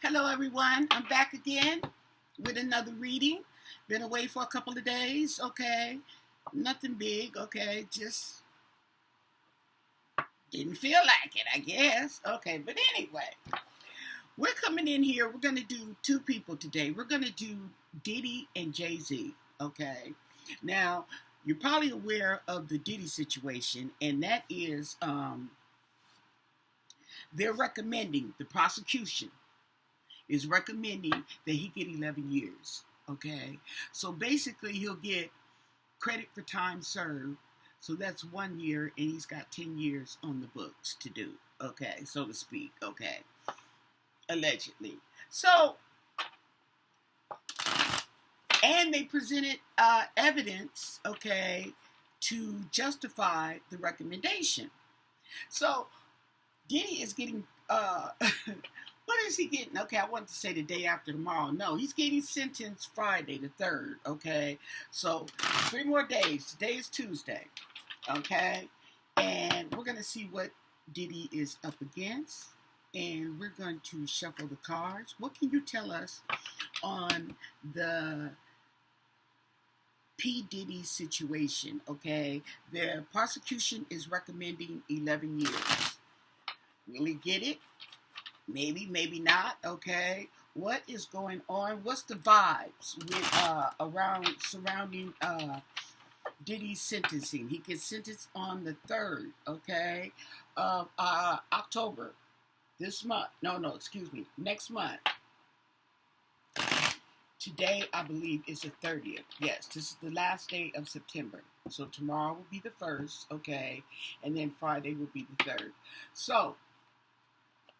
Hello, everyone. I'm back again with another reading. Been away for a couple of days, okay? Nothing big, okay? Just didn't feel like it, I guess. Okay, but anyway, we're coming in here. We're going to do two people today. We're going to do Diddy and JayZ, okay? Now, you're probably aware of the Diddy situation, and that is they're recommending, the prosecution is recommending that he get 11 years. Okay, so basically he'll get credit for time served. So that's 1 year, and he's got 10 years on the books to do. Okay, so to speak. Okay, allegedly. So, and they presented evidence. Okay, to justify the recommendation. So Diddy is getting what is he getting? Okay, I wanted to say the day after tomorrow. No, he's getting sentenced Friday the 3rd, okay? So 3 more days. Today is Tuesday, okay? And we're going to see what Diddy is up against. And we're going to shuffle the cards. What can you tell us on the P. Diddy situation, okay? The prosecution is recommending 11 years. Really get it? Maybe, maybe not, okay? What is going on? What's the vibes with surrounding Diddy's sentencing? He gets sentenced on the 3rd, okay, of October. This month. No, excuse me. Next month. Today, I believe, is the 30th. Yes, this is the last day of September. So tomorrow will be the 1st, okay? And then Friday will be the 3rd. So,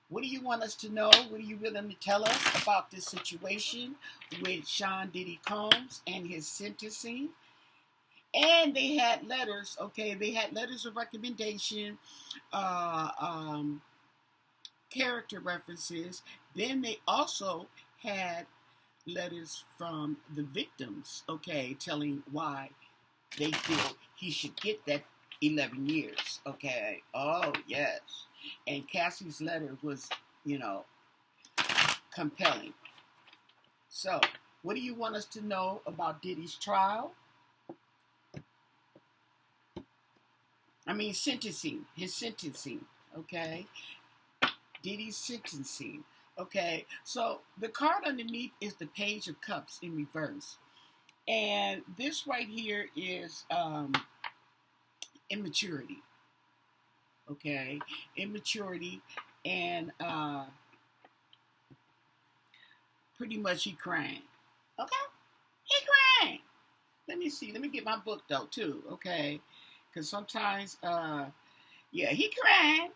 what do you want us to know? What are you willing to tell us about this situation with Sean Diddy Combs and his sentencing? And they had letters, okay? They had letters of recommendation, character references. Then they also had letters from the victims, okay, telling why they feel he should get that 11 years, okay? Oh, yes. And Cassie's letter was, compelling. So, what do you want us to know about Diddy's trial? Sentencing. His sentencing, okay? Diddy's sentencing, okay? So, the card underneath is the Page of Cups in reverse. And this right here is immaturity. Okay, immaturity, and pretty much he crying. Okay, he crying. Let me see. Let me get my book though too. Okay, because sometimes, yeah, he crying.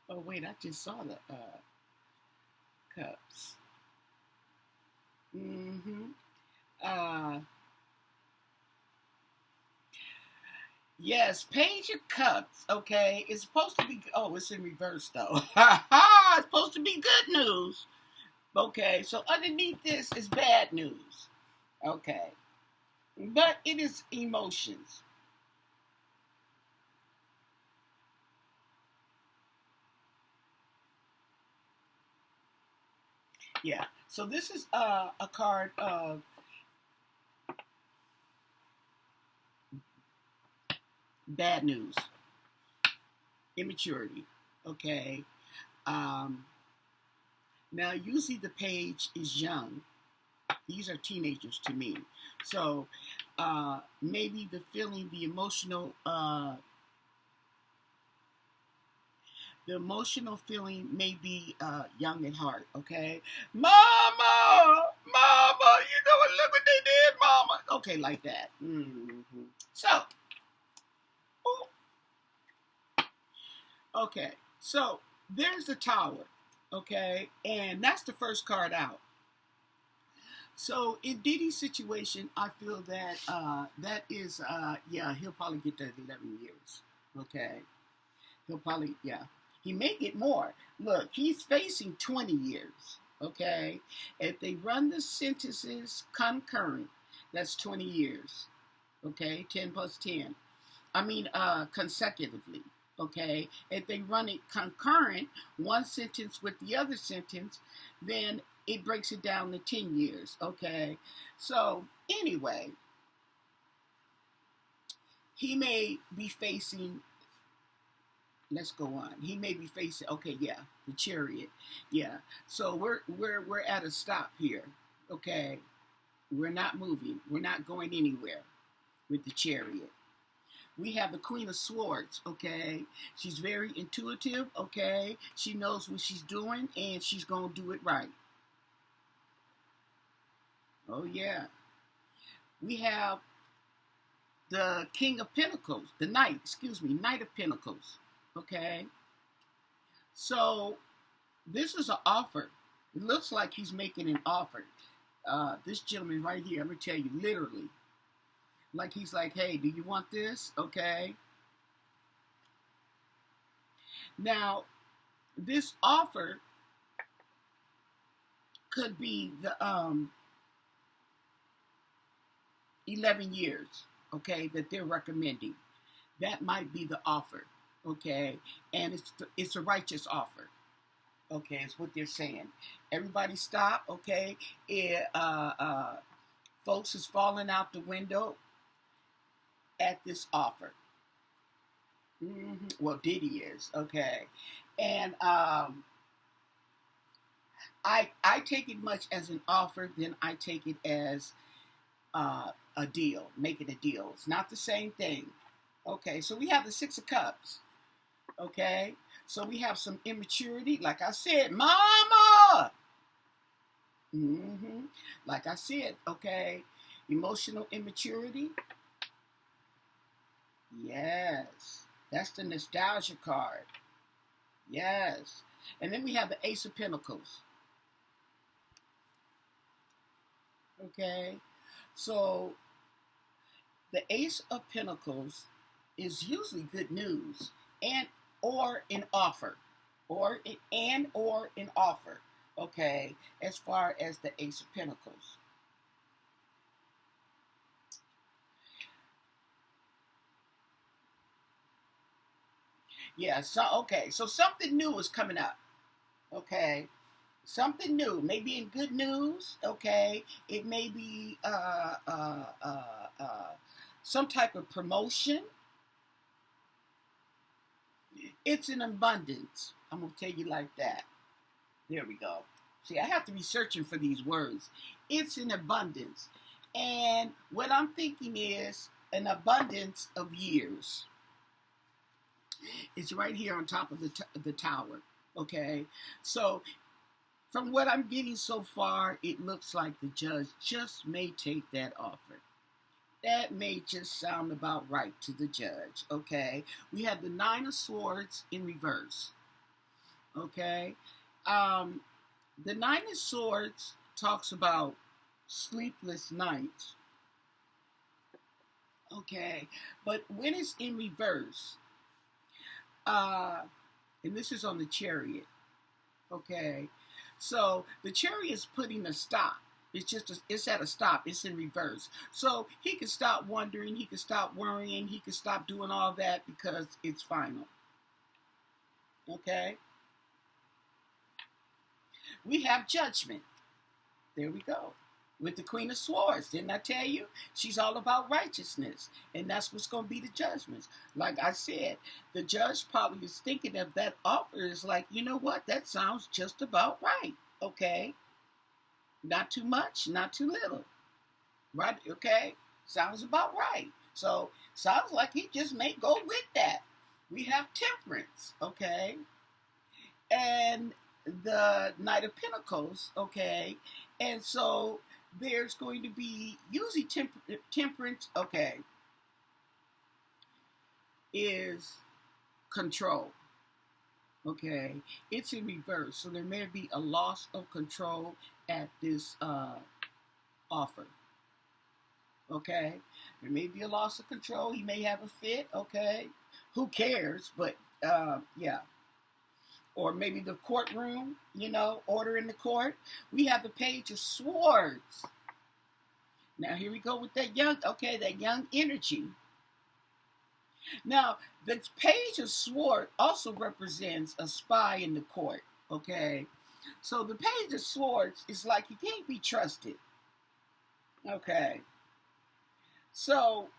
Oh wait, I just saw the cups. Yes, Page of Cups, okay, it's supposed to be, oh, it's in reverse, though. It's supposed to be good news. Okay, so underneath this is bad news. Okay. But it is emotions. Yeah, so this is a card of bad news, immaturity, okay? Now, usually the page is young. These are teenagers to me. So, maybe the feeling, the emotional feeling may be young at heart, okay? Mama! Mama! You know what? Look what they did, Mama! Okay, like that. Mm-hmm. So, okay, so there's the Tower, okay? And that's the first card out. So in Diddy's situation, I feel that that is, yeah, he'll probably get that 11 years, okay? He'll probably, yeah. He may get more. Look, he's facing 20 years, okay? If they run the sentences concurrent, that's 20 years, okay? 10 plus 10. Consecutively. Okay, if they run it concurrent, one sentence with the other sentence, then it breaks it down to 10 years. Okay, so anyway, he may be facing, let's go on. He may be facing, okay, yeah, the Chariot. Yeah, so we're at a stop here. Okay, we're not moving. We're not going anywhere with the Chariot. We have the Queen of Swords, okay? She's very intuitive, okay? She knows what she's doing, and she's going to do it right. Oh, yeah. We have the King of Pentacles, Knight of Pentacles, okay? So, this is an offer. It looks like he's making an offer. This gentleman right here, I'm going to tell you, literally, like he's like, hey, do you want this? Okay. Now, this offer could be the 11 years, okay, that they're recommending. That might be the offer, okay, and it's a righteous offer, okay, is what they're saying. Everybody stop, okay. Folks is falling out the window at this offer. Well, Diddy is, okay, and I take it much as an offer, then I take it as a deal, making a deal. It's not the same thing. Okay, so we have the Six of Cups. Okay, so we have some immaturity, like I said, Mama. Like I said, okay, emotional immaturity. Yes. That's the nostalgia card. Yes. And then we have the Ace of Pentacles. Okay. So the Ace of Pentacles is usually good news or an offer. Or an offer. Okay. As far as the Ace of Pentacles. Yeah, so okay, so something new is coming up. Okay. Something new, maybe in good news, okay. It may be some type of promotion. It's an abundance. I'm gonna tell you like that. There we go. See, I have to be searching for these words. It's an abundance. And what I'm thinking is an abundance of years. It's right here on top of the tower, okay? So, from what I'm getting so far, it looks like the judge just may take that offer. That may just sound about right to the judge, okay? We have the Nine of Swords in reverse, okay? The Nine of Swords talks about sleepless nights, okay? But when it's in reverse, and this is on the Chariot, okay? So the Chariot is putting a stop. It's at a stop. It's in reverse. So he can stop wondering. He can stop worrying. He can stop doing all that because it's final. Okay? We have Judgment. There we go. With the Queen of Swords. Didn't I tell you? She's all about righteousness. And that's what's going to be the judgments. Like I said, the judge probably is thinking of that offer is like, you know what? That sounds just about right. Okay? Not too much, not too little. Right? Okay? Sounds about right. So, sounds like he just may go with that. We have Temperance. Okay? And the Knight of Pentacles. Okay? And so there's going to be usually temperance, okay, is control. Okay, it's in reverse, so there may be a loss of control at this offer. Okay, there may be a loss of control. He may have a fit. Okay, who cares? But yeah. Or maybe the courtroom, order in the court. We have the Page of Swords. Now here we go with that young energy. Now, the Page of Swords also represents a spy in the court. Okay, so the Page of Swords is like he can't be trusted. Okay, so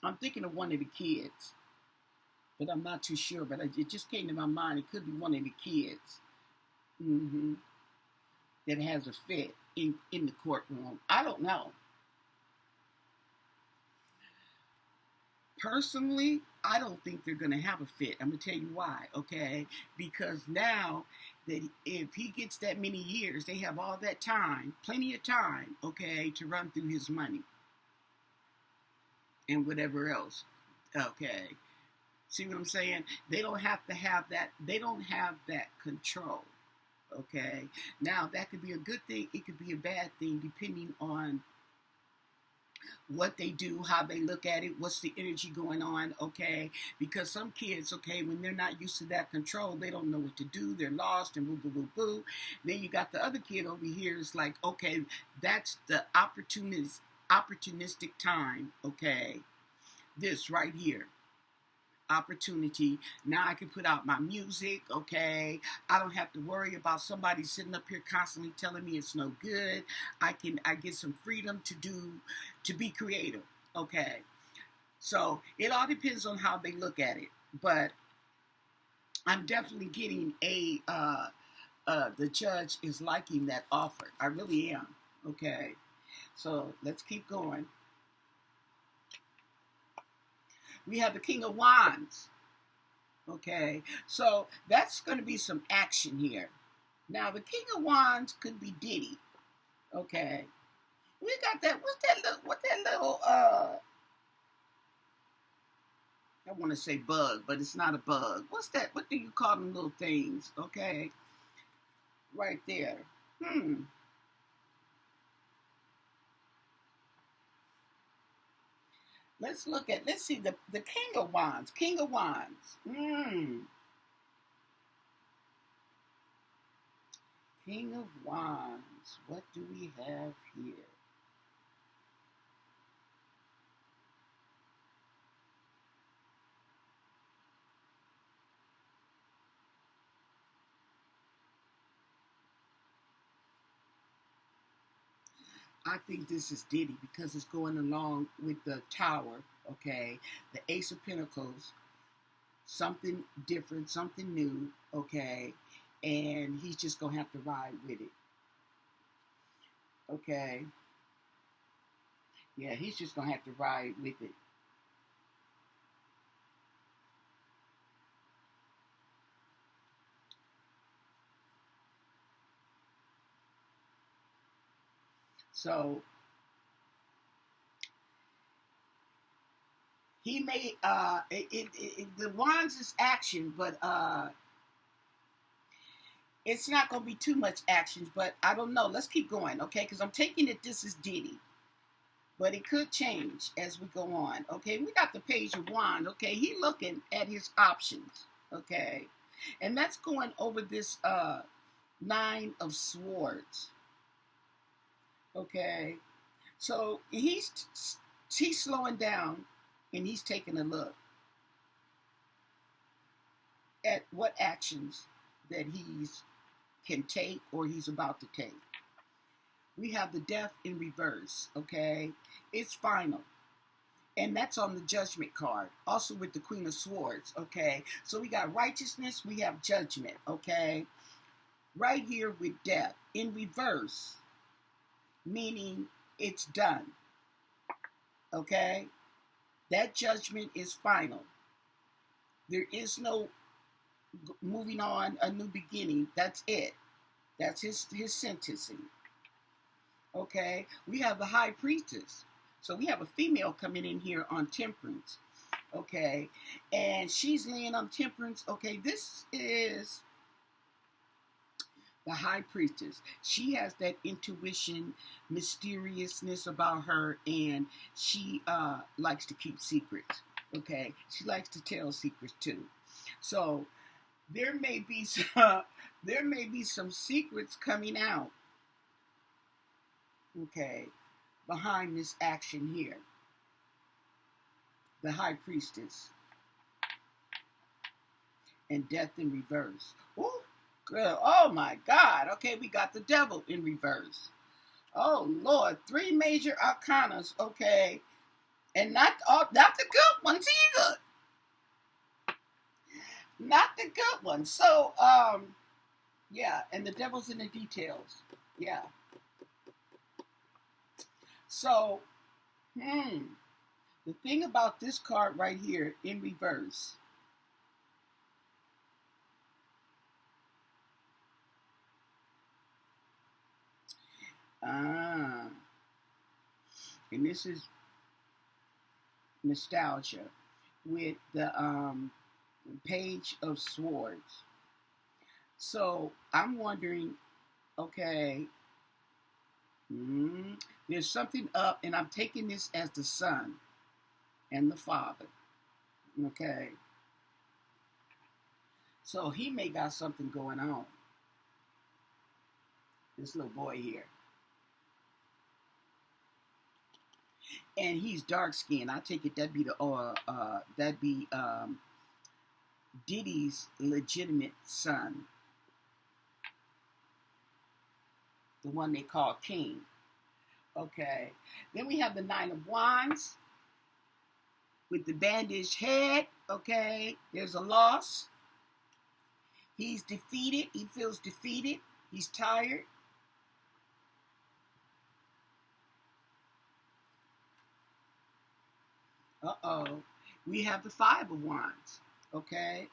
I'm thinking of one of the kids, but I'm not too sure. But it just came to my mind. It could be one of the kids that has a fit in the courtroom. I don't know. Personally, I don't think they're going to have a fit. I'm going to tell you why, okay? Because now that if he gets that many years, they have all that time, plenty of time, okay, to run through his money and whatever else, okay? See what I'm saying? They don't have to have that. They don't have that control, okay? Now, that could be a good thing. It could be a bad thing depending on what they do, how they look at it, what's the energy going on, okay? Because some kids, okay, when they're not used to that control, they don't know what to do, they're lost and boo, boo, boo, boo. Then you got the other kid over here, it's like, okay, that's the opportunistic time, okay? This right here. Opportunity. Now I can put out my music, okay? I don't have to worry about somebody sitting up here constantly telling me it's no good. I get some freedom to be creative, okay? So it all depends on how they look at it, but I'm definitely getting the judge is liking that offer. I really am, okay? So let's keep going. We have the King of Wands. Okay, so that's going to be some action here. Now, the King of Wands could be Diddy. Okay, we got that. What's that little? I want to say bug, but it's not a bug. What's that? What do you call them little things? Okay, right there. Let's see the King of Wands. King of Wands. King of Wands. What do we have here? I think this is Diddy because it's going along with the Tower, okay? The Ace of Pentacles, something different, something new, okay? And he's just going to have to ride with it, okay? Yeah, he's just going to have to ride with it. So he may the Wands is action, but it's not going to be too much action. But I don't know. Let's keep going, okay? Because I'm taking it this is Diddy, but it could change as we go on, okay? We got the Page of Wands, okay? He looking at his options, okay? And that's going over this Nine of Swords, okay? So he's slowing down and he's taking a look at what actions that he's can take or he's about to take. We have the Death in reverse, okay? It's final. And that's on the Judgment card. Also with the Queen of Swords, okay? So we got righteousness, we have judgment, okay? Right here with Death in reverse, meaning it's done, okay? That judgment is final. There is no moving on, a new beginning. That's it. That's his sentencing. Okay, we have the High Priestess. So we have a female coming in here on Temperance. Okay, and she's laying on Temperance. Okay, this is the High Priestess. She has that intuition, mysteriousness about her, and she likes to keep secrets. Okay, she likes to tell secrets too. So there may be some secrets coming out okay, behind this action here. The high priestess. And death in reverse. Oh, good. Oh my God. Okay, we got the devil in reverse. Oh Lord, 3 major arcanas. Okay, and not the good ones either. Not the good ones. So, yeah, and the devil's in the details. Yeah. So, the thing about this card right here in reverse. And this is nostalgia with the Page of Swords. So I'm wondering, okay, there's something up, and I'm taking this as the son and the father. Okay. So he may got something going on. This little boy here. And he's dark skinned. I take it that'd be Diddy's legitimate son. The one they call King. Okay. Then we have the 9 of Wands with the bandaged head. Okay. There's a loss. He's defeated. He feels defeated. He's tired. Uh-oh. We have the 5 of Wands. Okay.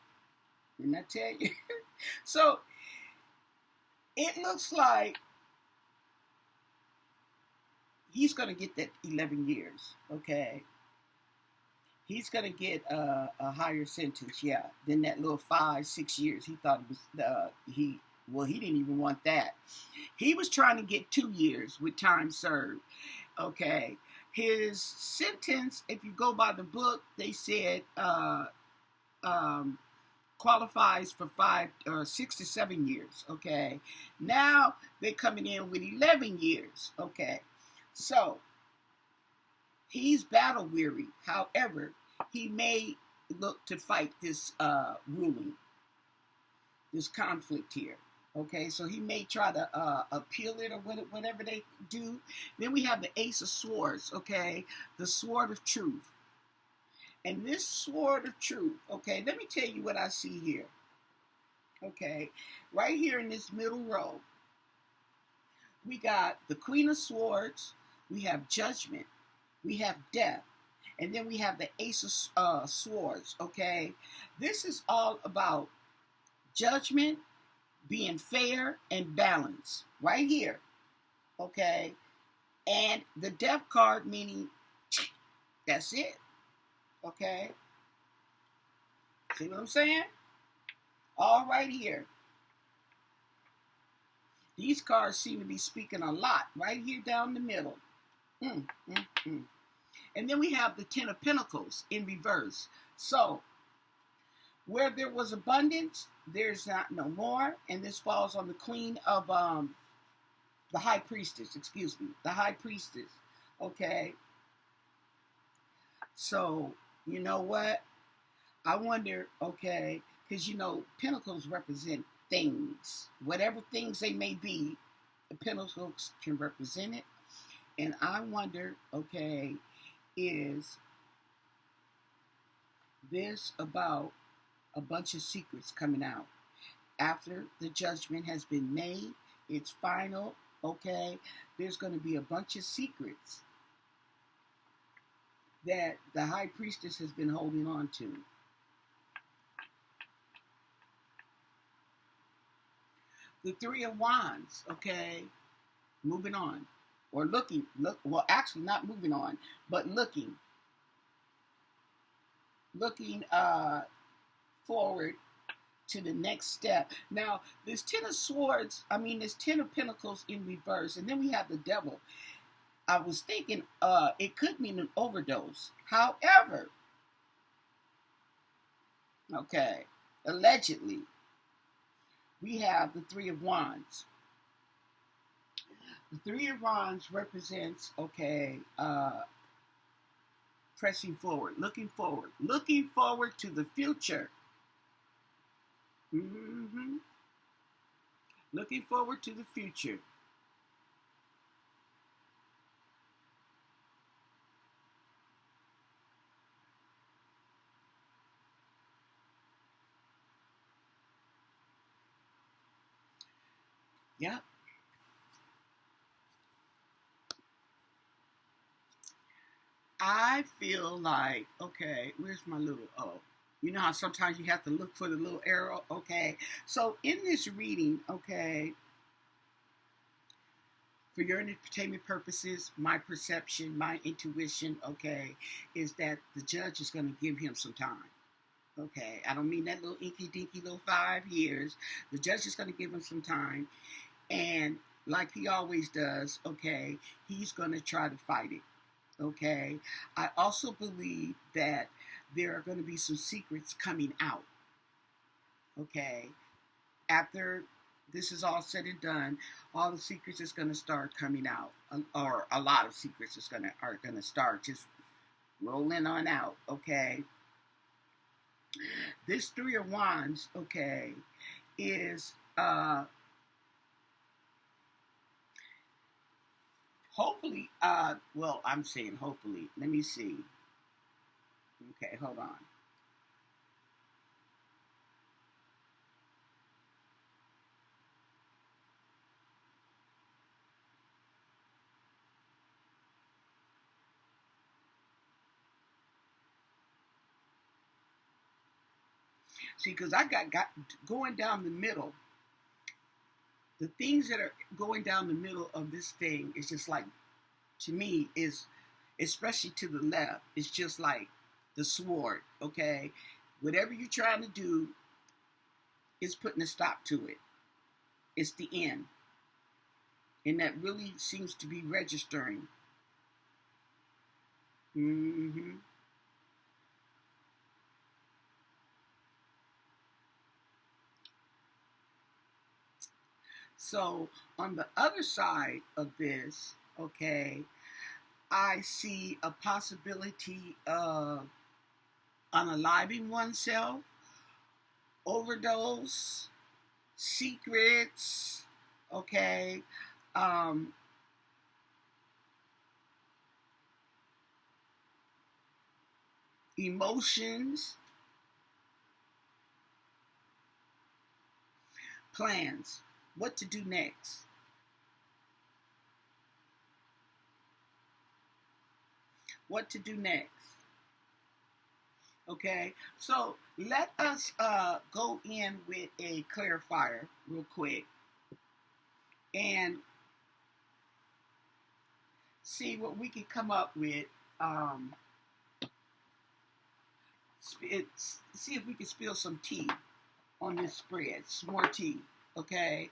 Didn't I tell you? So, it looks like he's going to get that 11 years. Okay. He's going to get a higher sentence, yeah, than that little 5-6 years. He thought it was, he didn't even want that. He was trying to get 2 years with time served. Okay. His sentence, if you go by the book, they said qualifies for 6 to 7 years. Okay. Now they're coming in with 11 years. Okay. So he's battle weary. However, he may look to fight this ruling, this conflict here. Okay, so he may try to appeal it or whatever they do. Then we have the Ace of Swords, okay, the Sword of Truth. And this Sword of Truth, okay, let me tell you what I see here. Okay, right here in this middle row, we got the Queen of Swords, we have Judgment, we have Death, and then we have the Ace of Swords, okay? This is all about judgment, being fair and balanced, right here, okay? And the Death card meaning that's it, okay? See what I'm saying? All right here. These cards seem to be speaking a lot right here down the middle. And then we have the 10 of Pentacles in reverse. So, where there was abundance, there's not no more. And this falls on the Queen of, the High Priestess, the High Priestess. Okay. So, you know what? I wonder, okay, because, you know, Pentacles represent things. Whatever things they may be, the Pentacles can represent it. And I wonder, okay, is this about a bunch of secrets coming out after the judgment has been made? It's final, okay? There's going to be a bunch of secrets that the High Priestess has been holding on to. The 3 of Wands, okay? Moving on. Or well, actually not moving on, but looking forward to the next step. Now, this 10 of Swords, this 10 of Pentacles in reverse, and then we have the Devil. I was thinking it could mean an overdose. However, okay, allegedly, we have the 3 of Wands. The Three of Wands represents, okay, pressing forward, looking forward to the future. Mm-hmm. Looking forward to the future. Yep. I feel like, okay, where's my little O? You know how sometimes you have to look for the little arrow? Okay. So in this reading, okay, for your entertainment purposes, my perception, my intuition, okay, is that the judge is going to give him some time. Okay. I don't mean that little inky dinky little 5 years. The judge is going to give him some time. And like he always does, okay, he's going to try to fight it. Okay. I also believe that there are going to be some secrets coming out. Okay. After this is all said and done, all the secrets is going to start coming out, or a lot of secrets are going to start just rolling on out. Okay. This Three of Wands, okay, is hopefully, well, I'm saying hopefully. Let me see. Okay, hold on. See, because I got going down the middle, the things that are going down the middle of this thing is just like, to me, is, especially to the left, it's just like the sword, okay? Whatever you're trying to do is putting a stop to it. It's the end. And that really seems to be registering. Mm-hmm. So on the other side of this, okay, I see a possibility of unaliving oneself, overdose, secrets, okay, um, emotions, plans, what to do next. What to do next. Okay, so let us go in with a clarifier real quick and see what we can come up with. Um, See if we can spill some tea on this spread, some more tea, okay?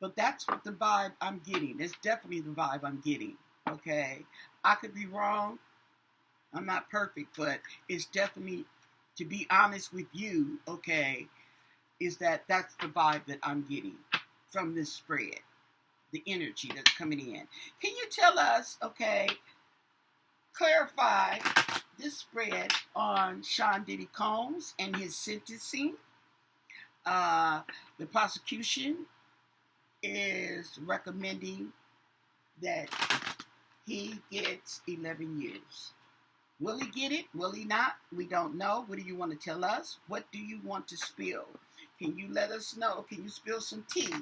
But that's what the vibe I'm getting. It's definitely the vibe I'm getting, okay? I could be wrong. I'm not perfect, but it's definitely, to be honest with you, okay, is that's the vibe that I'm getting from this spread, the energy that's coming in. Can you tell us, okay, clarify this spread on Sean Diddy Combs and his sentencing? The prosecution is recommending that he gets 11 years. Will he get it? Will he not? We don't know. What do you want to tell us? What do you want to spill? Can you let us know? Can you spill some tea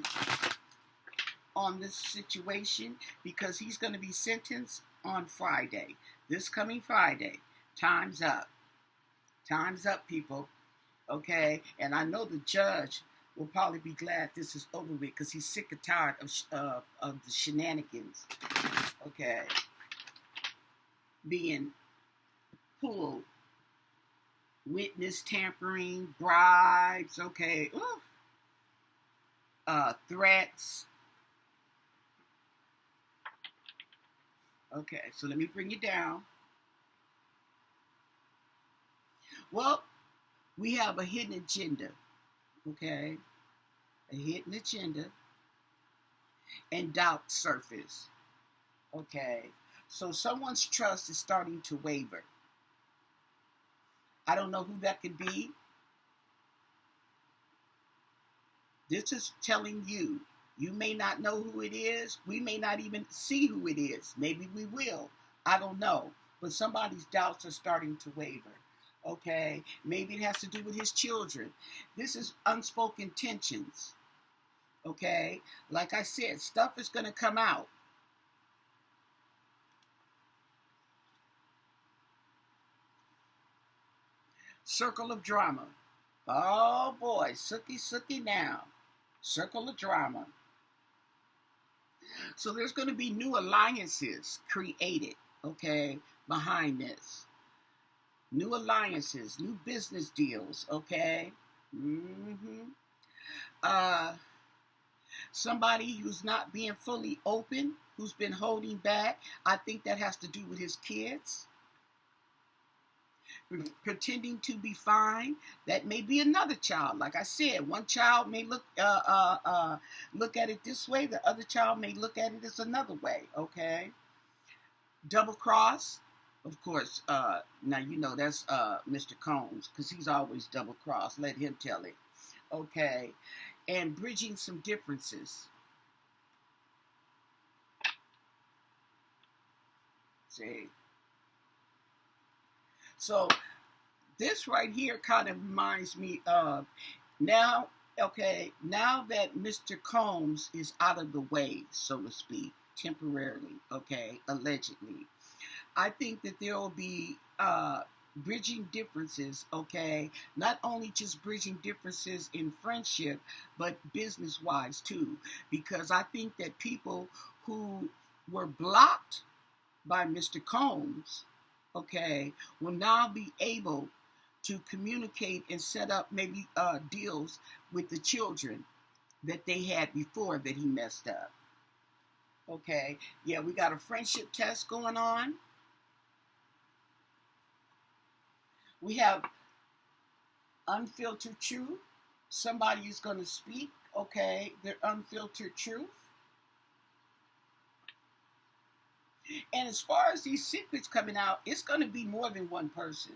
on this situation? Because he's going to be sentenced on Friday. This coming Friday. Time's up. Time's up, people. Okay? And I know the judge will probably be glad this is over with because he's sick and tired of the shenanigans. Okay? Being pulled. Witness tampering, bribes, okay? Threats. Okay, so let me bring you down. Well, we have a hidden agenda, okay? A hidden agenda. and doubt surface. Okay, so someone's trust is starting to waver. I don't know who that could be. This is telling you. You may not know who it is. We may not even see who it is. Maybe we will. I don't know. But somebody's doubts are starting to waver. Okay? Maybe it has to do with his children. This is unspoken tensions. Okay? Like I said, stuff is going to come out. Circle of drama. Oh boy, sookie now. Circle of drama. So there's going to be new alliances created, okay, behind this. New alliances, new business deals, okay? Somebody who's not being fully open, who's been holding back. I think that has to do with his kids. Pretending to be fine. That may be another child. Like I said, one child may look at it this way. The other child may look at it as another way. Okay. Double cross. Of course. Now you know that's Mr. Combs, because he's always double cross. Let him tell it. Okay. And bridging some differences. See. So this right here kind of reminds me of now that Mr. Combs is out of the way, so to speak, temporarily, okay, allegedly. I think that there will be bridging differences, okay, not only just bridging differences in friendship, but business-wise too, because I think that people who were blocked by Mr. Combs, okay, will now be able to communicate and set up maybe deals with the children that they had before that he messed up. Okay, yeah, we got a friendship test going on. We have unfiltered truth. Somebody is going to speak, okay, their unfiltered truth. And as far as these secrets coming out, it's going to be more than one person.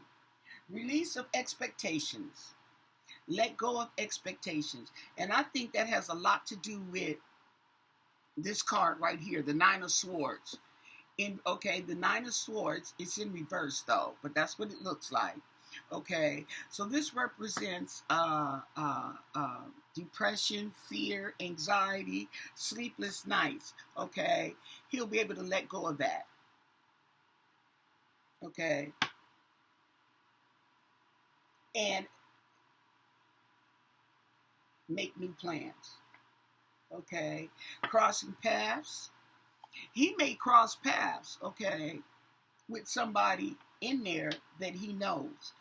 Release of expectations. Let go of expectations. And I think that has a lot to do with this card right here, the Nine of Swords. The Nine of Swords is in reverse though, but that's what it looks like. Okay, so this represents depression, fear, anxiety, sleepless nights. Okay, he'll be able to let go of that. Okay, and make new plans. Okay, crossing paths. He may cross paths, okay, with somebody in there that he knows.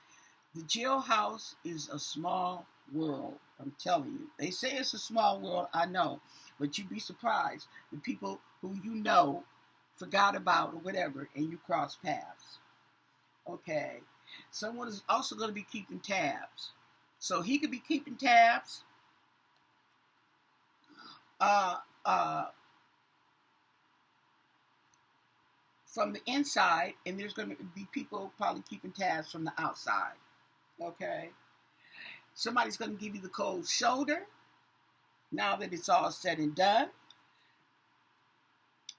The jailhouse is a small world. I'm telling you. They say it's a small world, I know. But you'd be surprised. The people who you know forgot about or whatever, and you cross paths. Okay. Someone is also going to be keeping tabs. So he could be keeping tabs. From the inside, and there's going to be people probably keeping tabs from the outside. Okay. Somebody's going to give you the cold shoulder now that it's all said and done.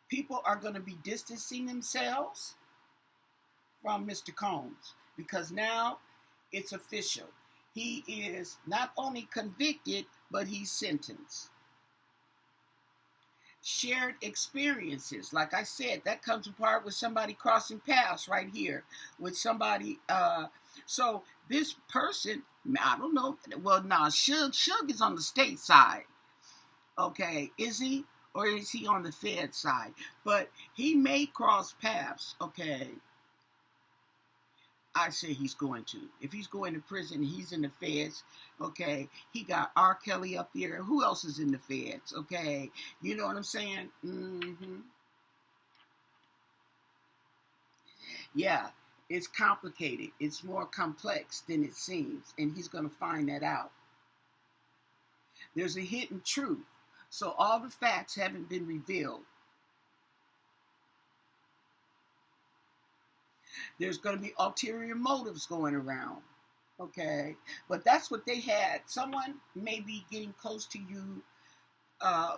People are going to be distancing themselves from Mr. Combs because now it's official. He is not only convicted, but he's sentenced. Shared experiences. Like I said, that comes apart with somebody crossing paths right here. With somebody, so this person, I don't know, well, nah, Suge is on the state side. Okay, is he? Or is he on the Fed side? But he may cross paths, okay. I say he's going to. If he's going to prison, he's in the feds, okay. He got R. Kelly up there. Who else is in the feds, okay? You know what I'm saying? Yeah, it's complicated. It's more complex than it seems, and he's going to find that out. There's a hidden truth, So all the facts haven't been revealed. There's going to be ulterior motives going around. Okay. But that's what they had. Someone may be getting close to you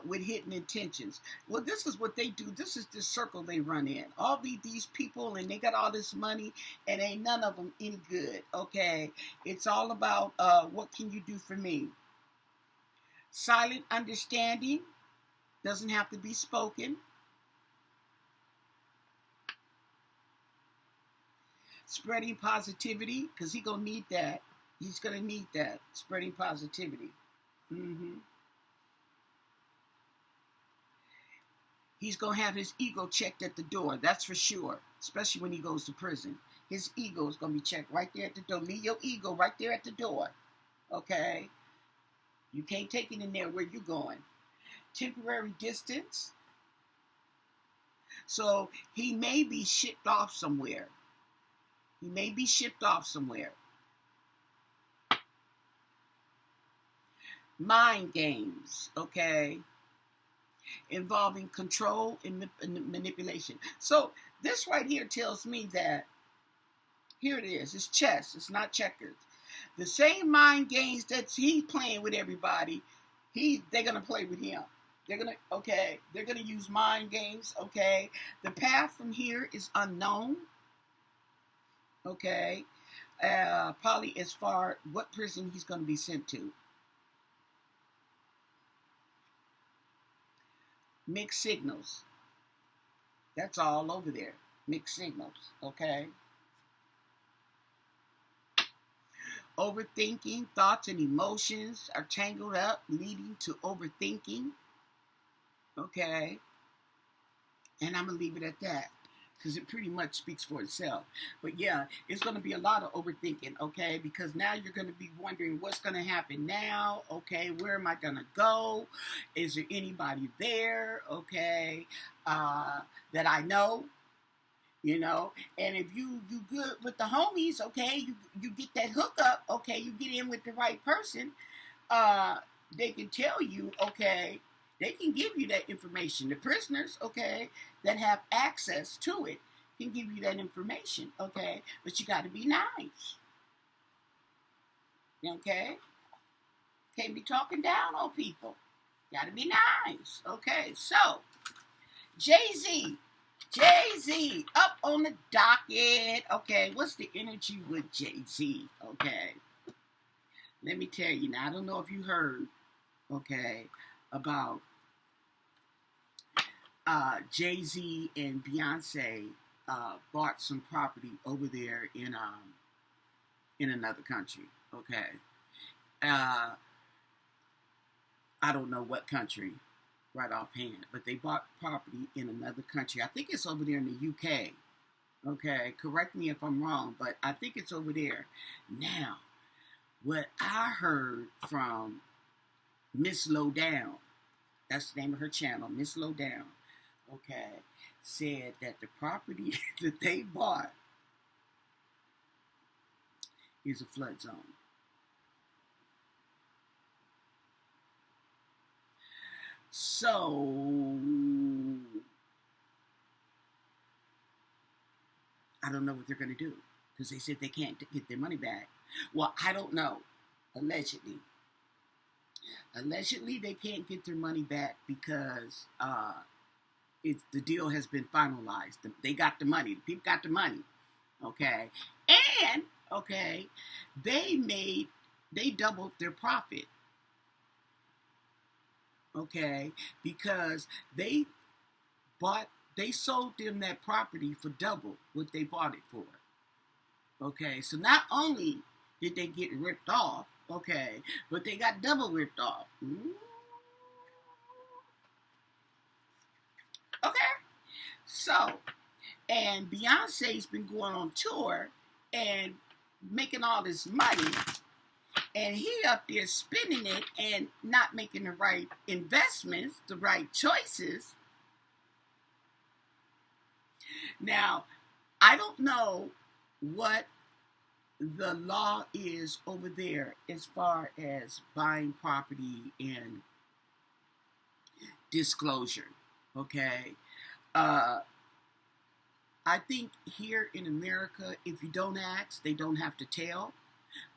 with hidden intentions. Well, this is what they do. This is the circle they run in. All these people, and they got all this money, and ain't none of them any good. Okay. It's all about what can you do for me? Silent understanding doesn't have to be spoken. Spreading positivity, because he's going to need that. He's going to need that. Spreading positivity. He's going to have his ego checked at the door. That's for sure. Especially when he goes to prison. His ego is going to be checked right there at the door. Leave your ego right there at the door. Okay? You can't take it in there where you're going. Temporary distance. So he may be shipped off somewhere. He may be shipped off somewhere. Mind games, okay? Involving control and manipulation. So this right here tells me that, here it is, it's chess, it's not checkers. The same mind games that he's playing with everybody, they're going to play with him. They're going to use mind games, okay? The path from here is unknown. Okay, probably as far what prison he's going to be sent to. Mixed signals. That's all over there. Mixed signals. Okay. Overthinking, thoughts and emotions are tangled up, leading to overthinking. Okay. And I'm going to leave it at that, because it pretty much speaks for itself. But yeah, it's going to be a lot of overthinking, okay? Because now you're going to be wondering what's going to happen now, okay? Where am I going to go? Is there anybody there, okay, that I know? You know, and if you good with the homies, okay, you get that hookup, okay, you get in with the right person, they can tell you, okay, they can give you that information. The prisoners, okay, that have access to it can give you that information, okay? But you got to be nice, okay? Can't be talking down on people. Got to be nice, okay? So, JayZ up on the docket, okay? What's the energy with JayZ, okay? Let me tell you now. I don't know if you heard, okay, about JayZ and Beyonce bought some property over there in another country. Okay, I don't know what country right offhand, but they bought property in another country. I think it's over there in the UK. Okay, correct me if I'm wrong, but I think it's over there. Now, what I heard from Miss Lowdown, that's the name of her channel, Miss Lowdown, okay, said that the property that they bought is a flood zone. So, I don't know what they're going to do, because they said they can't get their money back. Well, I don't know. Allegedly, they can't get their money back because the deal has been finalized. They got the money. The people got the money. Okay, and okay, they doubled their profit. Okay, because they sold them that property for double what they bought it for. Okay, so not only did they get ripped off, okay, but they got double ripped off. Okay, so, and Beyonce's been going on tour and making all this money, and he up there spending it and not making the right investments, the right choices. Now, I don't know what the law is over there as far as buying property in disclosure. Okay. I think here in America, if you don't ask, they don't have to tell.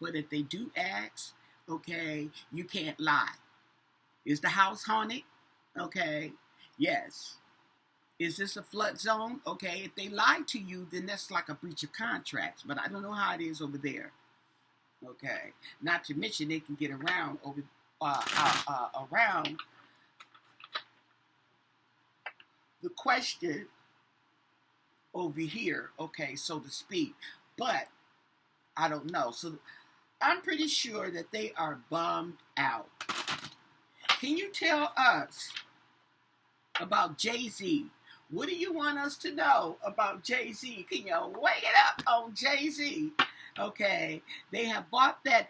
But if they do ask, okay, you can't lie. Is the house haunted? Okay. Yes. Is this a flood zone? Okay. If they lie to you, then that's like a breach of contracts. But I don't know how it is over there. Okay. Not to mention they can get around around the question over here, okay, so to speak. But I don't know. So I'm pretty sure that they are bummed out. Can you tell us about JayZ? What do you want us to know about JayZ? Can you wake it up on JayZ? Okay, they have bought that.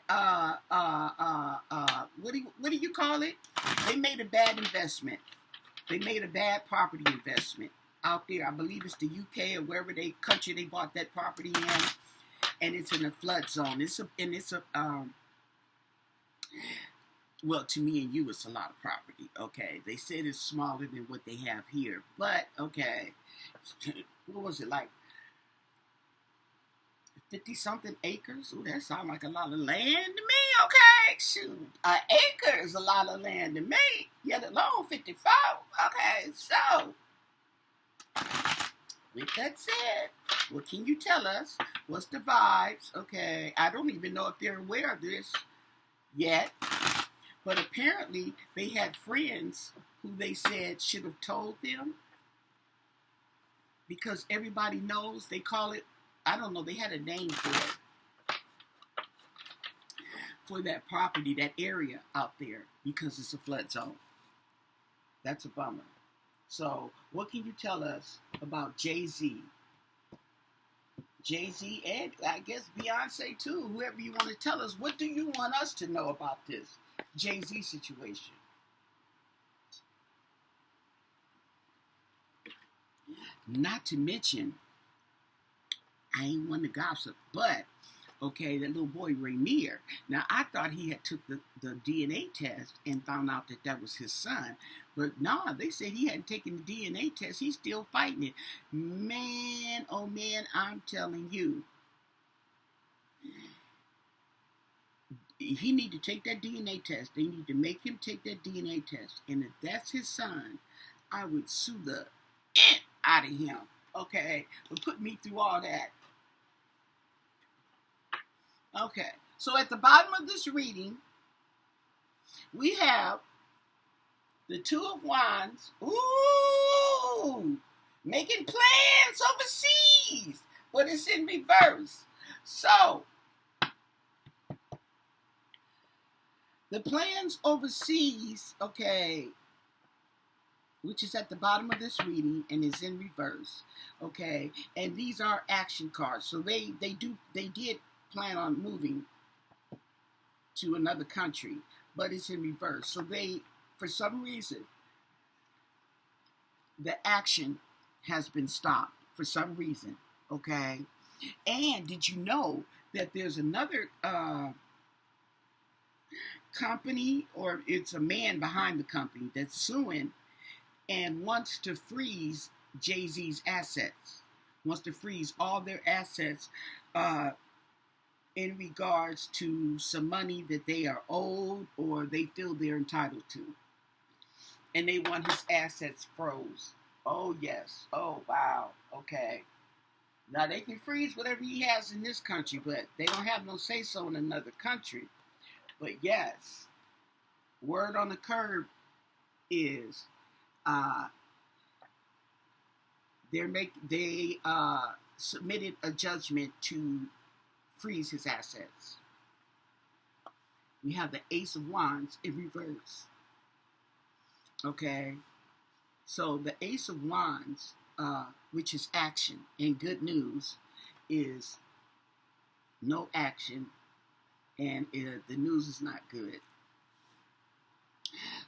What do you call it? They made a bad investment. They made a bad property investment out there. I believe it's the UK or wherever country they bought that property in, and it's in a flood zone. Well, to me and you, it's a lot of property. Okay, they said it's smaller than what they have here, but okay, what was it like? 50-something acres? Oh, that sounds like a lot of land to me. Okay, shoot, an acre is a lot of land to me. Yet alone 54. Okay, so with that said, what can you tell us? What's the vibes? Okay, I don't even know if they're aware of this yet, but apparently they had friends who they said should have told them, because everybody knows. They call it, I don't know, they had a name for it, for that property, that area out there, because it's a flood zone. That's a bummer. So, what can you tell us about JayZ? JayZ and I guess Beyonce too, whoever you want to tell us, what do you want us to know about this JayZ situation? Not to mention, I ain't one to gossip, but okay, that little boy Rainier. Now I thought he had took the DNA test and found out that that was his son, but nah, they said he hadn't taken the DNA test. He's still fighting it. Man, oh man, I'm telling you, he need to take that DNA test. They need to make him take that DNA test, and if that's his son, I would sue the out of him. Okay, but put me through all that. Okay, so at the bottom of this reading, we have the Two of Wands. Ooh, making plans overseas, but it's in reverse. So, the plans overseas, okay, which is at the bottom of this reading and is in reverse, okay, and these are action cards. So they did plan on moving to another country, but it's in reverse. So they, for some reason, the action has been stopped for some reason, okay? And did you know that there's another company, or it's a man behind the company that's suing and wants to freeze JayZ's assets, wants to freeze all their assets in regards to some money that they are owed or they feel they're entitled to. And they want his assets froze. Oh, yes. Oh, wow. Okay. Now, they can freeze whatever he has in this country, but they don't have no say-so in another country. But, yes, word on the curb is they submitted a judgment to freeze his assets. We have the Ace of Wands in reverse. Okay, so the Ace of Wands, which is action and good news, is no action, and the news is not good.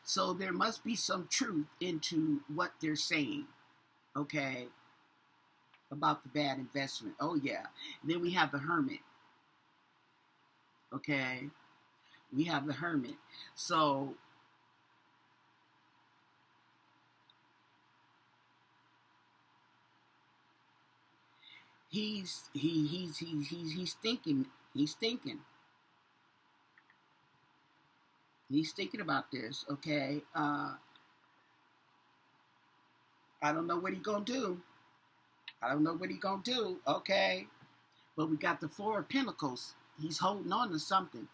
So there must be some truth into what they're saying, okay, about the bad investment. Oh, yeah. And then we have the Hermit. Okay. We have the Hermit. So He's thinking. He's thinking. He's thinking about this. Okay. I don't know what he gonna do. I don't know what he gonna do. Okay. But we got the Four of Pentacles. He's holding on to something,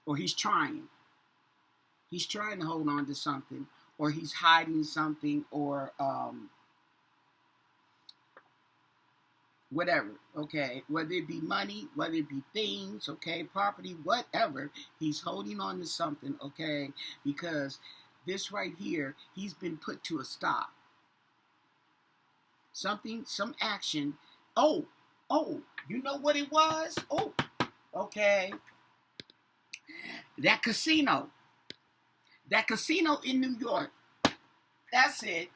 or he's trying. He's trying to hold on to something, or he's hiding something, or whatever, okay, whether it be money, whether it be things, okay, property, whatever, he's holding on to something, okay, because this right here, he's been put to a stop. Something, some action. Oh, you know what it was? Oh, okay, that casino in New York, that's it.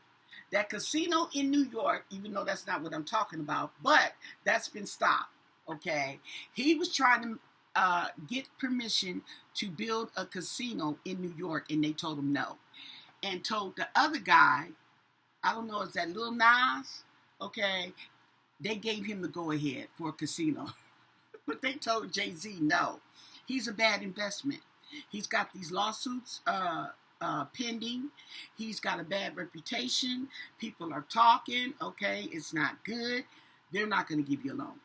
That casino in New York, even though that's not what I'm talking about, but that's been stopped, okay? He was trying to get permission to build a casino in New York, and they told him no. And told the other guy, I don't know, is that Lil Nas? Okay, they gave him the go-ahead for a casino. But they told JayZ no. He's a bad investment. He's got these lawsuits pending. He's got a bad reputation. People are talking. Okay, it's not good. They're not going to give you a loan.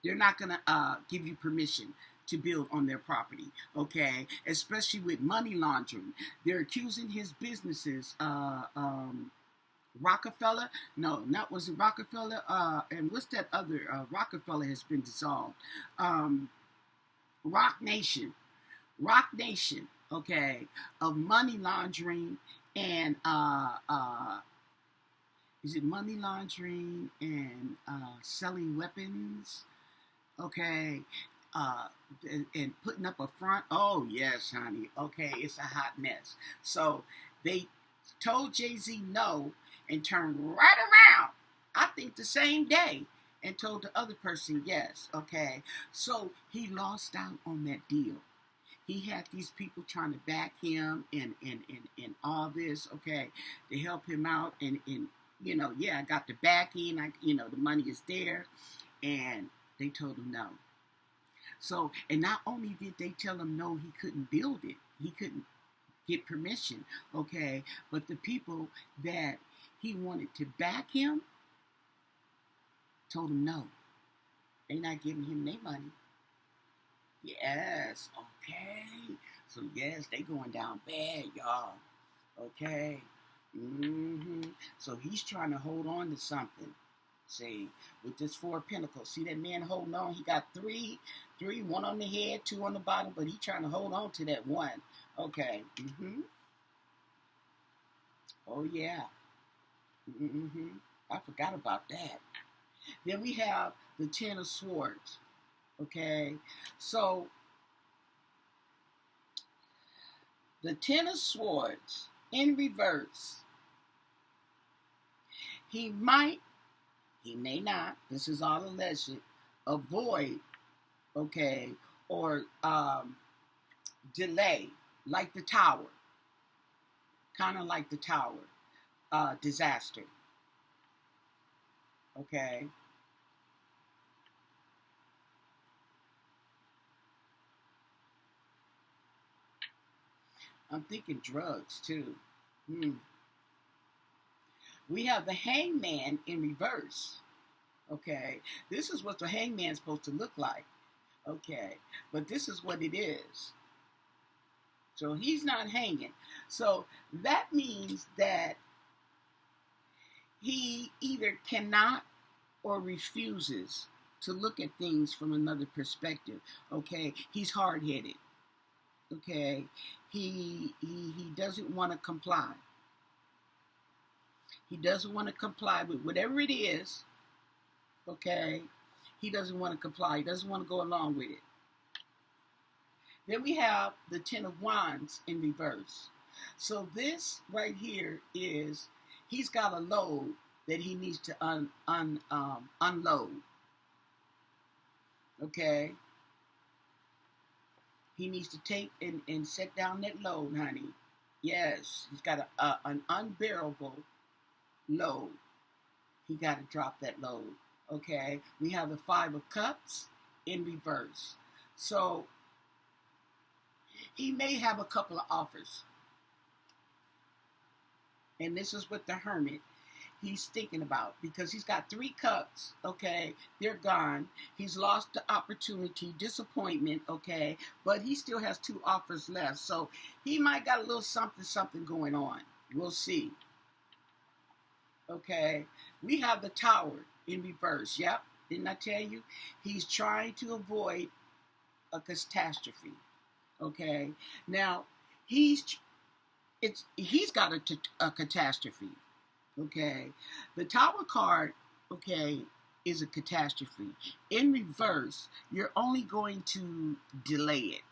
They're not going to give you permission to build on their property. Okay, especially with money laundering. They're accusing his businesses. Rockefeller? No, not was it Rockefeller? And what's that other? Rockefeller has been dissolved. Rock Nation. Okay, of money laundering and is it money laundering and selling weapons? Okay, and putting up a front. Oh yes, honey. Okay, it's a hot mess. So they told JayZ no and turned right around. I think the same day. And told the other person yes. Okay, so he lost out on that deal. He had these people trying to back him and all this, okay, to help him out. And you know, yeah, I got the backing. The money is there. And they told him no. So, and not only did they tell him no, he couldn't build it. He couldn't get permission, okay, but the people that he wanted to back him told him no. They're not giving him their money. Yes, okay. So yes, they going down bad, y'all. Okay. So he's trying to hold on to something. See, with this Four of Pentacles. See that man holding on? He got three, one on the head, two on the bottom, but he's trying to hold on to that one. Okay. Oh yeah. I forgot about that. Then we have the Ten of Swords. Okay, so the Ten of Swords in reverse. He may not, this is all alleged, avoid, okay, or delay, like the tower, kind of like the tower, disaster. Okay. I'm thinking drugs too. We have the Hangman in reverse. Okay. This is what the Hangman's supposed to look like. Okay. But this is what it is. So he's not hanging. So that means that he either cannot or refuses to look at things from another perspective. Okay. He's hard-headed. Okay, he doesn't want to comply. He doesn't want to comply with whatever it is. Okay, he doesn't want to comply. He doesn't want to go along with it. Then we have the Ten of Wands in reverse. So this right here is he's got a load that he needs to unload. Okay. He needs to take and set down that load, honey. Yes, he's got an unbearable load. He got to drop that load. Okay, we have the Five of Cups in reverse. So he may have a couple of offers. And this is what the Hermit he's thinking about, because he's got 3 cups, okay? They're gone. He's lost the opportunity, disappointment, okay? But he still has 2 offers left. So he might got a little something going on. We'll see. Okay, we have the Tower in reverse. Yep, didn't I tell you? He's trying to avoid a catastrophe. Okay, now he's got a catastrophe. Okay, the Tower card, okay, is a catastrophe. In reverse, you're only going to delay it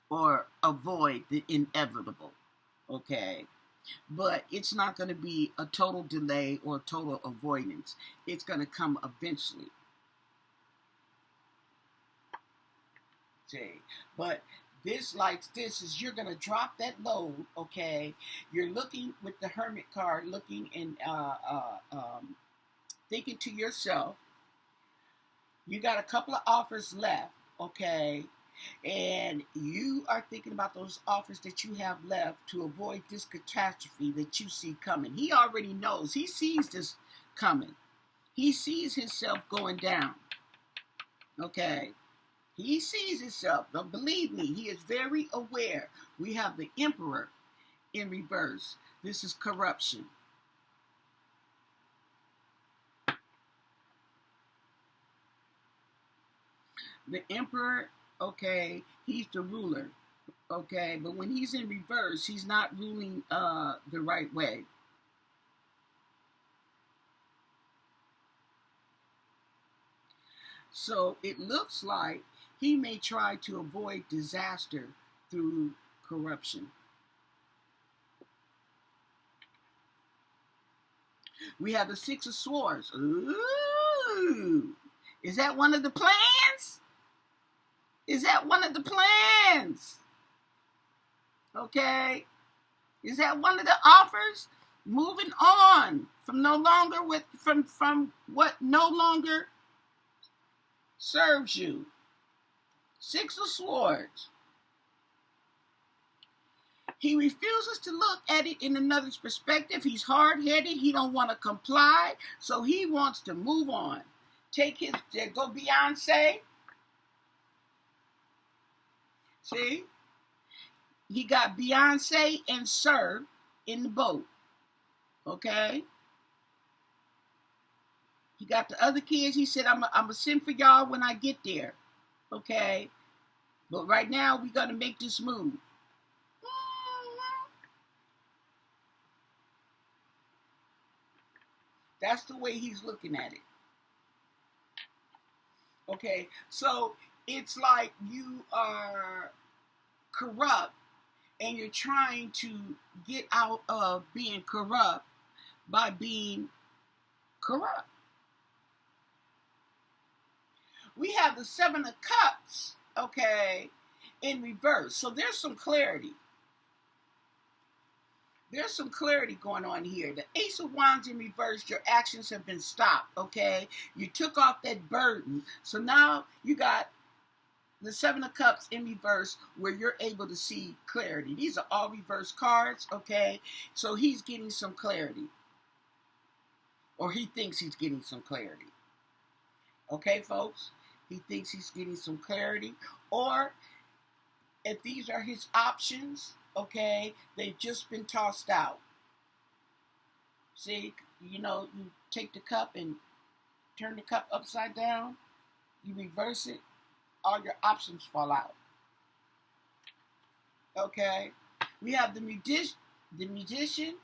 or avoid the inevitable. Okay. But it's not going to be a total delay or total avoidance. It's going to come eventually. See? But this is you're going to drop that load, okay? You're looking with the Hermit card, looking and thinking to yourself, you got a couple of offers left, okay? And you are thinking about those offers that you have left to avoid this catastrophe that you see coming. He already knows. He sees this coming. He sees himself going down. Okay. He sees himself. But believe me, he is very aware. We have the Emperor in reverse. This is corruption. The Emperor, okay, he's the ruler, okay, but when he's in reverse, he's not ruling the right way. So it looks like he may try to avoid disaster through corruption. We have the Six of Swords. Ooh, is that one of the plans? Is that one of the plans? Okay. Is that one of the offers? Moving on from from what no longer serves you. Six of Swords. He refuses to look at it in another's perspective. He's hard-headed. He don't want to comply. So he wants to move on. Go Beyonce. See? He got Beyonce and Sir in the boat. Okay? He got the other kids. He said, I'm going to send for y'all when I get there. Okay? But right now, we're going to make this move. That's the way he's looking at it. Okay? So, it's like you are corrupt and you're trying to get out of being corrupt by being corrupt. We have the Seven of Cups, okay, in reverse. So there's some clarity. There's some clarity going on here. The Ace of Wands in reverse, your actions have been stopped, okay? You took off that burden. So now you got the Seven of Cups in reverse where you're able to see clarity. These are all reverse cards, okay? So he's getting some clarity. Or he thinks he's getting some clarity. Okay, folks? He thinks he's getting some clarity. Or if these are his options, okay, they've just been tossed out. See, you take the cup and turn the cup upside down. You reverse it. All your options fall out. Okay? We have the magician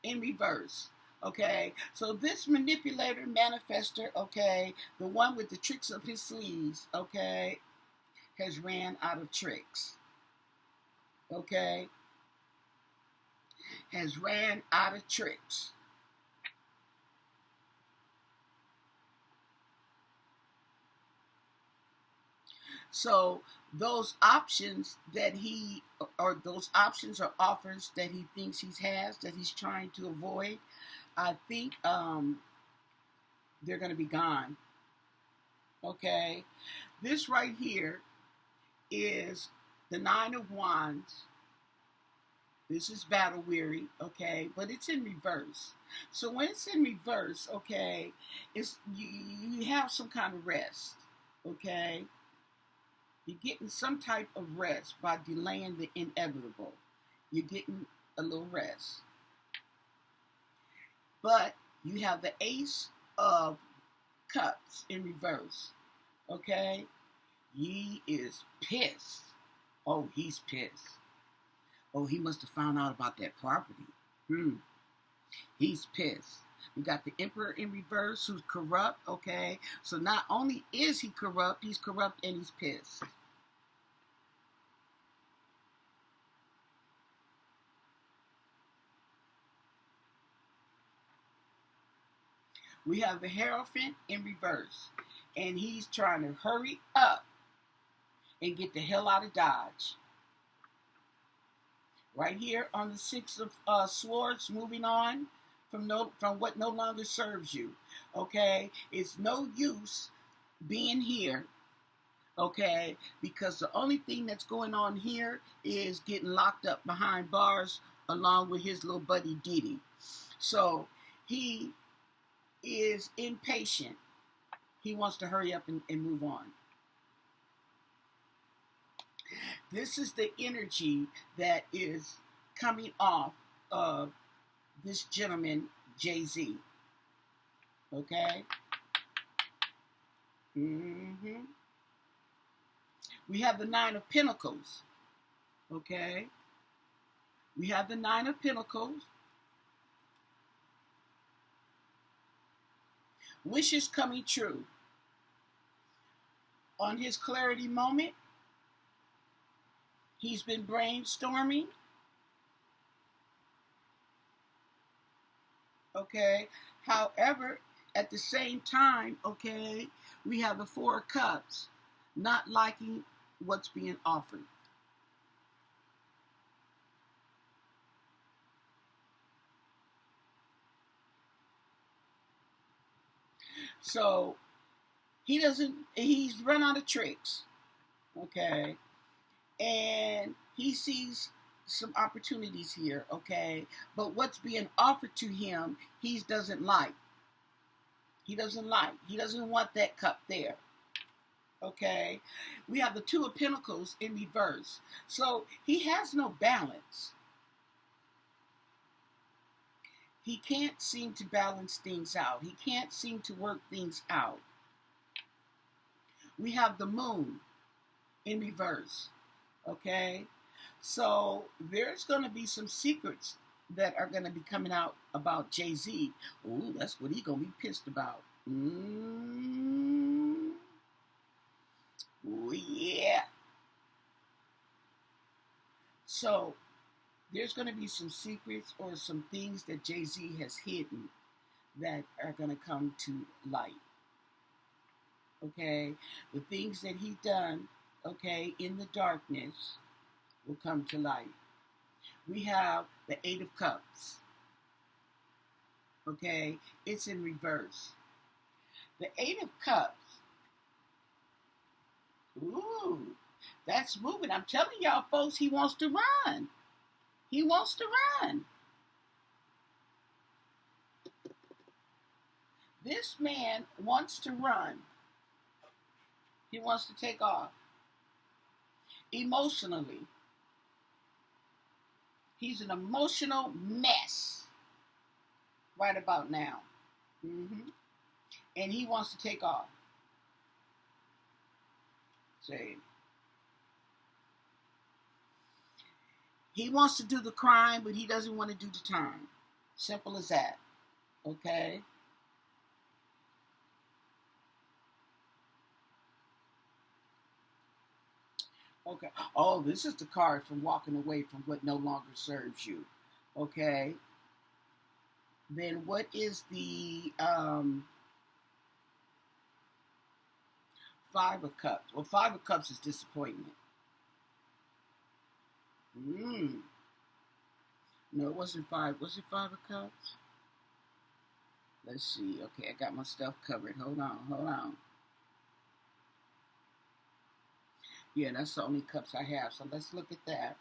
in reverse. Okay? So this manipulator, manifester, okay, the one with the tricks up his sleeves, okay, has ran out of tricks. Okay? Has ran out of tricks. So those options or offers that he thinks he has, that he's trying to avoid, I think they're going to be gone. Okay, this right here is the Nine of Wands. This is battle weary, okay, but it's in reverse. So when it's in reverse, okay, it's you have some kind of rest, okay. You're getting some type of rest by delaying the inevitable. You're getting a little rest. But you have the Ace of Cups in reverse, okay? He is pissed. Oh, he's pissed. Oh, he must have found out about that property. He's pissed. We got the Emperor in reverse who's corrupt, okay? So not only is he corrupt, he's corrupt and he's pissed. We have the Hierophant in reverse, and he's trying to hurry up and get the hell out of Dodge. Right here on the Six of Swords, moving on from what no longer serves you. Okay, it's no use being here. Okay, because the only thing that's going on here is getting locked up behind bars along with his little buddy Diddy. So he is impatient. He wants to hurry up and move on. This is the energy that is coming off of this gentleman, JayZ. Okay? We have the Nine of Pentacles. Okay? We have the Nine of Pentacles. Wishes coming true. On his clarity moment, he's been brainstorming. Okay. However, at the same time, okay, we have the Four of Cups, not liking what's being offered. So he's run out of tricks, okay, and he sees some opportunities here, okay, but what's being offered to him, he doesn't like. He doesn't want that cup there, okay. We have the Two of Pentacles in reverse, so he has no balance. He can't seem to balance things out. He can't seem to work things out. We have the Moon in reverse, okay? So there's going to be some secrets that are going to be coming out about JayZ. Ooh, that's what he's going to be pissed about. Ooh, yeah. So there's going to be some secrets or some things that JayZ has hidden that are going to come to light. Okay, the things that he done, okay, in the darkness will come to light. We have the Eight of Cups. Okay, it's in reverse. The Eight of Cups. Ooh, that's moving. I'm telling y'all, folks, he wants to run. He wants to run. This man wants to run. He wants to take off. Emotionally. He's an emotional mess right about now. And he wants to take off. See? He wants to do the crime, but he doesn't want to do the time. Simple as that. Okay? Okay. Oh, this is the card from walking away from what no longer serves you. Okay. Then what is the Five of Cups? Well, Five of Cups is disappointment. No, it wasn't five. Was it Five of Cups? Let's see. Okay, I got my stuff covered. Hold on, hold on. Yeah, that's the only cups I have. So let's look at that.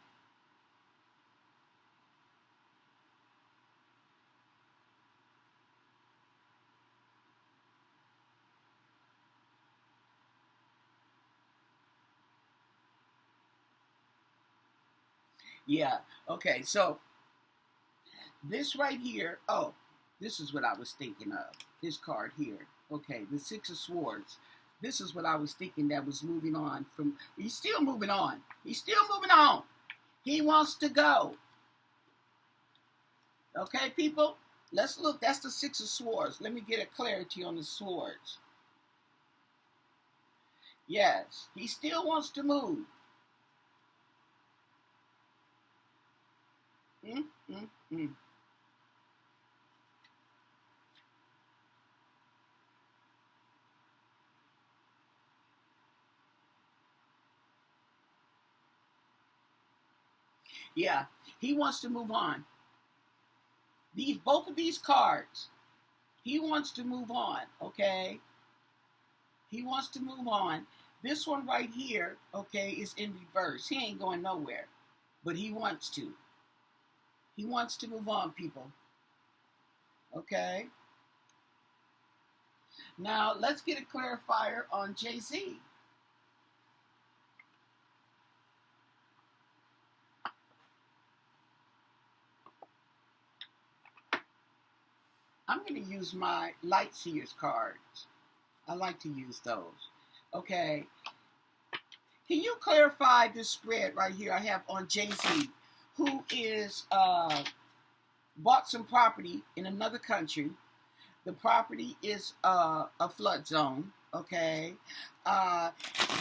Yeah. Okay. So this right here. Oh, this is what I was thinking of. This card here. Okay, the Six of Swords. This is what I was thinking that was moving on from. He's still moving on. He's still moving on. He wants to go. Okay, people? Let's look. That's the Six of Swords. Let me get a clarity on the swords. Yes, he still wants to move. Mm, mm, mm. Yeah, he wants to move on. Both of these cards, he wants to move on, okay? He wants to move on. This one right here, okay, is in reverse. He ain't going nowhere, but he wants to. He wants to move on, people. Okay? Now, let's get a clarifier on JayZ. I'm going to use my Light Seers cards. I like to use those. Okay. Can you clarify this spread right here I have on JayZ, who is bought some property in another country. The property is a flood zone. Okay.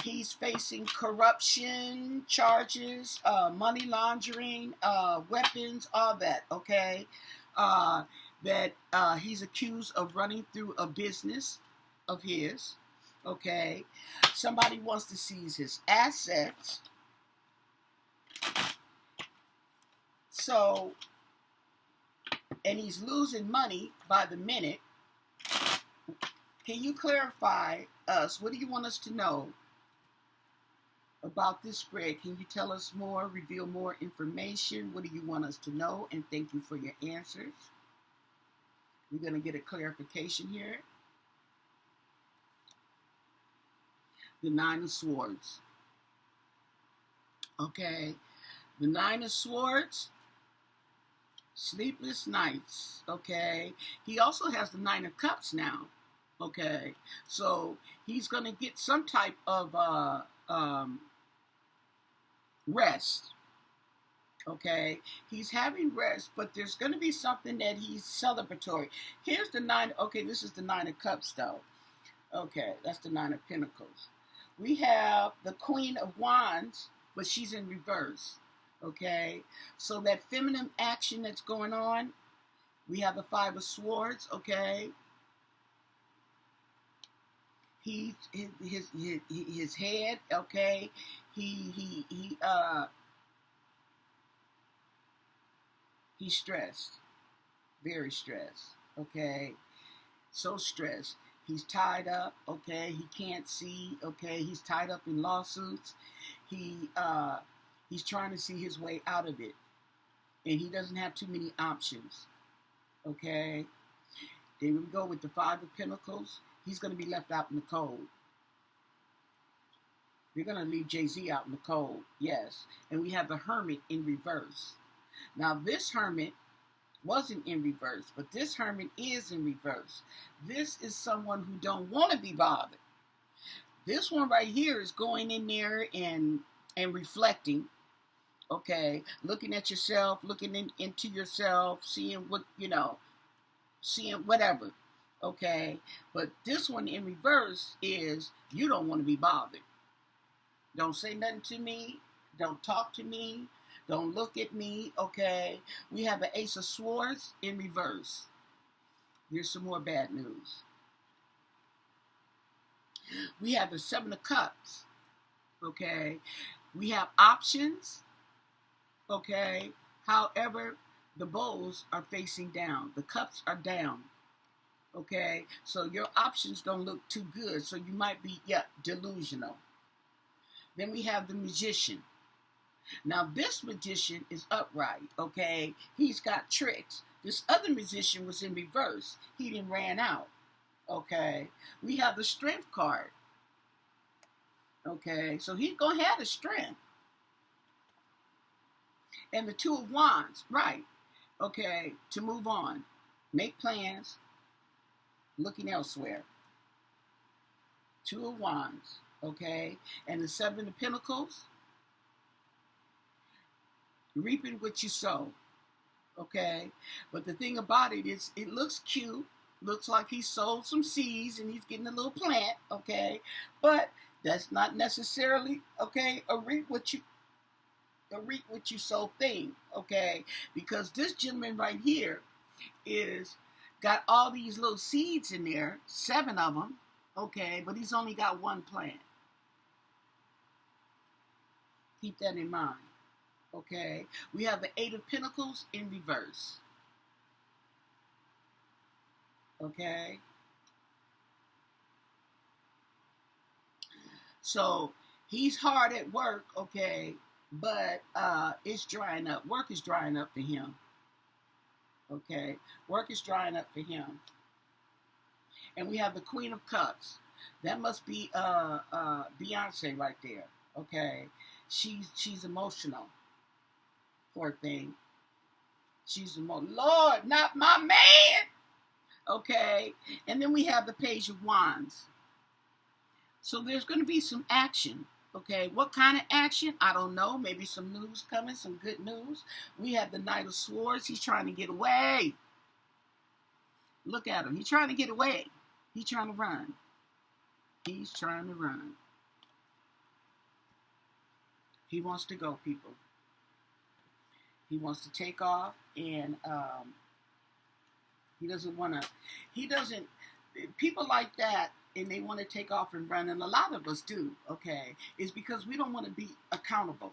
He's facing corruption charges, money laundering, weapons, all that. Okay. That he's accused of running through a business of his. Okay. Somebody wants to seize his assets. So, and he's losing money by the minute. Can you clarify us? What do you want us to know about this spread? Can you tell us more, reveal more information? What do you want us to know? And thank you for your answers. We're going to get a clarification here. The Nine of Swords. Okay. The Nine of Swords. Sleepless nights. Okay. He also has the Nine of Cups now. Okay. So he's going to get some type of rest. Okay, he's having rest, but there's going to be something that he's celebratory. Here's the nine. Okay, this is the Nine of Cups, though. Okay, that's the Nine of Pentacles. We have the Queen of Wands, but she's in reverse. Okay, so that feminine action that's going on. We have the Five of Swords. Okay, his head. Okay, he's stressed, very stressed, okay? So stressed. He's tied up, okay? He can't see, okay? He's tied up in lawsuits. He's trying to see his way out of it. And he doesn't have too many options, okay? Then we go with the Five of Pentacles. He's going to be left out in the cold. They're going to leave JayZ out in the cold, yes. And we have the Hermit in reverse. Now, this Hermit wasn't in reverse, but this Hermit is in reverse. This is someone who don't want to be bothered. This one right here is going in there and reflecting, okay, looking at yourself, looking into yourself, seeing what, seeing whatever, okay. But this one in reverse is you don't want to be bothered. Don't say nothing to me. Don't talk to me. Don't look at me, okay? We have the Ace of Swords in reverse. Here's some more bad news. We have the Seven of Cups, okay? We have options, okay? However, the bowls are facing down. The cups are down, Okay, so your options don't look too good. So you might be, yeah, delusional. Then we have the magician. Now this magician is upright. Okay, he's got tricks. This other magician was in reverse. He didn't ran out. Okay, we have the strength card. Okay, so he's gonna have the strength. And the two of wands, right? Okay, to move on, make plans, looking elsewhere. Two of wands, okay, and the seven of pentacles, reaping what you sow, okay. But the thing about it is, it looks cute, looks like he sowed some seeds and he's getting a little plant, okay, but that's not necessarily, okay, a reap what you sow thing, okay, because this gentleman right here is got all these little seeds in there, 7 of them, okay, but he's only got one plant. Keep that in mind, okay. We have the 8 of Pentacles in reverse, okay. So he's hard at work, okay, but it's drying up. Work is drying up for him. Okay, work is drying up for him. And we have the Queen of Cups. That must be Beyonce right there. Okay, she's emotional. Poor thing. She's Lord, not my man. Okay, and then we have the Page of Wands. So there's going to be some action. Okay, what kind of action? I don't know. Maybe some news coming, some good news. We have the Knight of Swords. He's trying to get away. Look at him. He's trying to get away. He's trying to run. He's trying to run. He wants to go, people. He wants to take off, and he doesn't want to. People like that, and they want to take off and run, and a lot of us do, okay, is because we don't want to be accountable.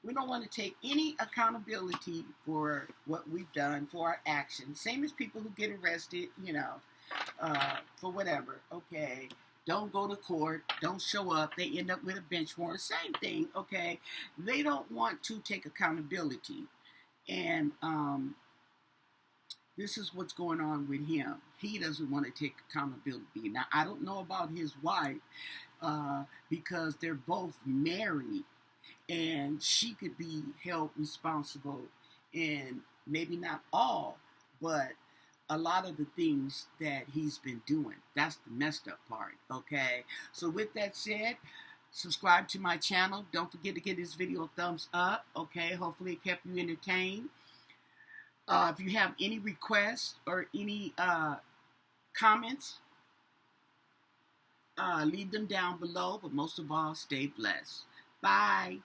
We don't want to take any accountability for what we've done, for our actions. Same as people who get arrested, for whatever, okay. Don't go to court, don't show up, they end up with a bench warrant, same thing, okay. They don't want to take accountability, and this is what's going on with him. He doesn't want to take accountability. Now, I don't know about his wife because they're both married, and she could be held responsible in maybe not all, but a lot of the things that he's been doing. That's the messed up part, okay? So with that said, subscribe to my channel. Don't forget to give this video a thumbs up, okay? Hopefully it kept you entertained. If you have any requests or any comments, leave them down below. But most of all, stay blessed. Bye.